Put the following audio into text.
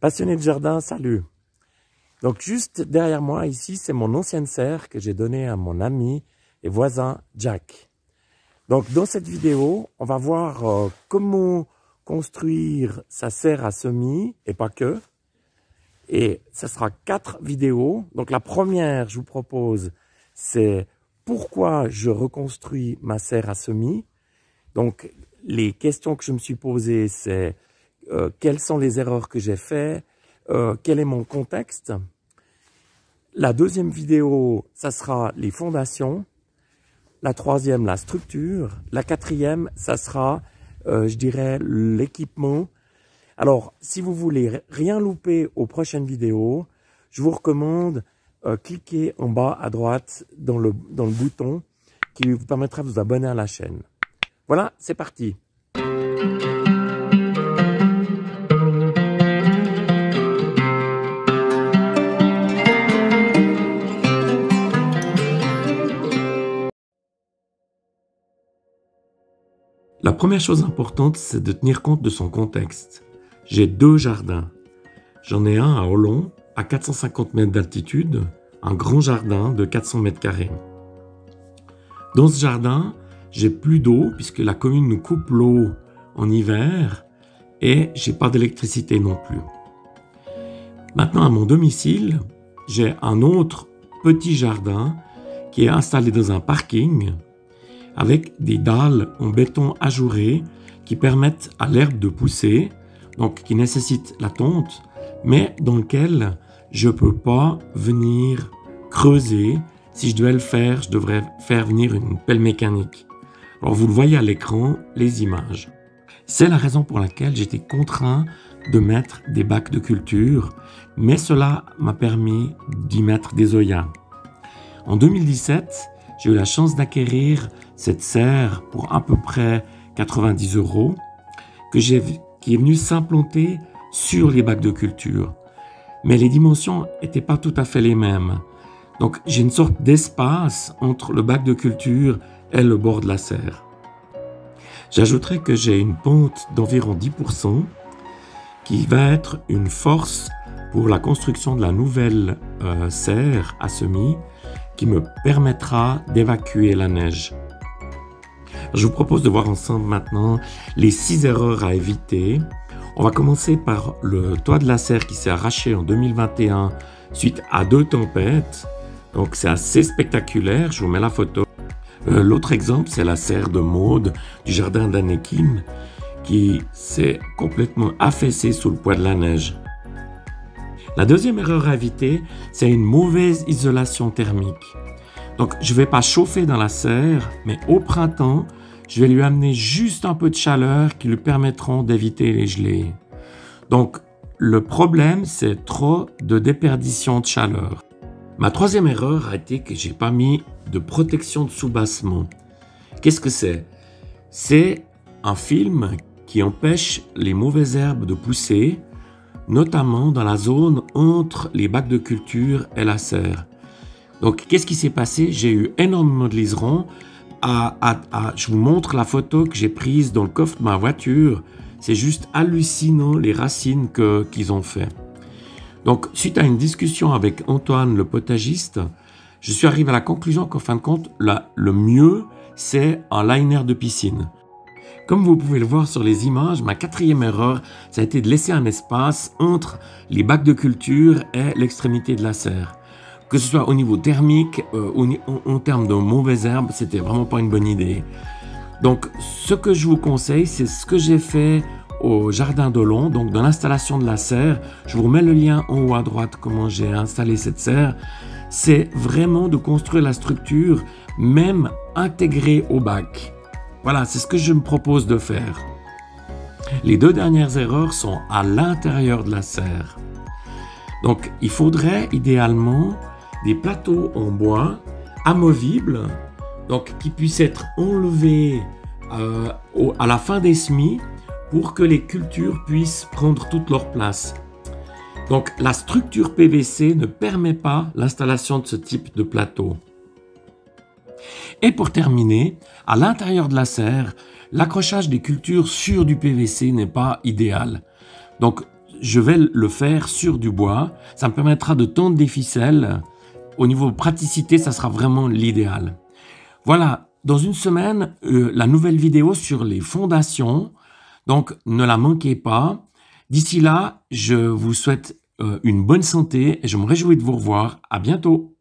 Passionné de jardin, salut. Donc juste derrière moi ici, c'est mon ancienne serre que j'ai donnée à mon ami et voisin Jack. Donc dans cette vidéo, on va voir comment construire sa serre à semis et pas que. Et ça sera 4 vidéos. Donc la première, je vous propose, c'est pourquoi je reconstruis ma serre à semis. Donc les questions que je me suis posées, c'est quelles sont les erreurs que j'ai faites, quel est mon contexte. La deuxième vidéo, ça sera les fondations. La troisième, la structure. La quatrième, ça sera, je dirais, l'équipement. Alors, si vous voulez rien louper aux prochaines vidéos, je vous recommande cliquer en bas à droite dans le bouton qui vous permettra de vous abonner à la chaîne. Voilà, c'est parti. La première chose importante, c'est de tenir compte de son contexte. J'ai 2 jardins. J'en ai un à Olon, à 450 mètres d'altitude, un grand jardin de 400 mètres carrés. Dans ce jardin, j'ai plus d'eau puisque la commune nous coupe l'eau en hiver et j'ai pas d'électricité non plus. Maintenant, à mon domicile, j'ai un autre petit jardin qui est installé dans un parking avec des dalles en béton ajouré qui permettent à l'herbe de pousser, donc qui nécessitent la tonte, mais dans lequel je ne peux pas venir creuser. Si je devais le faire, je devrais faire venir une pelle mécanique. Alors vous le voyez à l'écran, les images. C'est la raison pour laquelle j'étais contraint de mettre des bacs de culture, mais cela m'a permis d'y mettre des œillets. En 2017, j'ai eu la chance d'acquérir cette serre pour à peu près 90 € qui est venue s'implanter sur les bacs de culture. Mais les dimensions n'étaient pas tout à fait les mêmes. Donc j'ai une sorte d'espace entre le bac de culture et le bord de la serre. J'ajouterai que j'ai une pente d'environ 10% qui va être une force pour la construction de la nouvelle serre à semis qui me permettra d'évacuer la neige. Je vous propose de voir ensemble maintenant les 6 erreurs à éviter. On va commencer par le toit de la serre qui s'est arraché en 2021 suite à 2 tempêtes. Donc c'est assez spectaculaire, je vous mets la photo. L'autre exemple, c'est la serre de Maude du jardin d'Annequin qui s'est complètement affaissée sous le poids de la neige. La deuxième erreur à éviter, c'est une mauvaise isolation thermique. Donc, je ne vais pas chauffer dans la serre, mais au printemps, je vais lui amener juste un peu de chaleur qui lui permettront d'éviter les gelées. Donc, le problème, c'est trop de déperdition de chaleur. Ma troisième erreur a été que je n'ai pas mis de protection de soubassement. Qu'est-ce que c'est? C'est un film qui empêche les mauvaises herbes de pousser, notamment dans la zone entre les bacs de culture et la serre. Donc, qu'est-ce qui s'est passé? J'ai eu énormément de liserons. Je vous montre la photo que j'ai prise dans le coffre de ma voiture. C'est juste hallucinant les racines qu'ils ont fait. Donc, suite à une discussion avec Antoine, le potagiste, je suis arrivé à la conclusion qu'en fin de compte, le mieux, c'est un liner de piscine. Comme vous pouvez le voir sur les images, ma 4e erreur, ça a été de laisser un espace entre les bacs de culture et l'extrémité de la serre. Que ce soit au niveau thermique, en termes de mauvaises herbes, c'était vraiment pas une bonne idée. Donc, ce que je vous conseille, c'est ce que j'ai fait au jardin d'Olon, donc dans l'installation de la serre. Je vous remets le lien en haut à droite, comment j'ai installé cette serre. C'est vraiment de construire la structure, même intégrée au bac. Voilà, c'est ce que je me propose de faire. Les 2 dernières erreurs sont à l'intérieur de la serre. Donc, il faudrait idéalement des plateaux en bois amovibles, donc qui puissent être enlevés à la fin des semis pour que les cultures puissent prendre toute leur place. Donc, la structure PVC ne permet pas l'installation de ce type de plateau. Et pour terminer, à l'intérieur de la serre, l'accrochage des cultures sur du PVC n'est pas idéal. Donc, je vais le faire sur du bois. Ça me permettra de tondre des ficelles. Au niveau praticité, ça sera vraiment l'idéal. Voilà, dans une semaine, la nouvelle vidéo sur les fondations. Donc, ne la manquez pas. D'ici là, je vous souhaite une bonne santé et je me réjouis de vous revoir. À bientôt.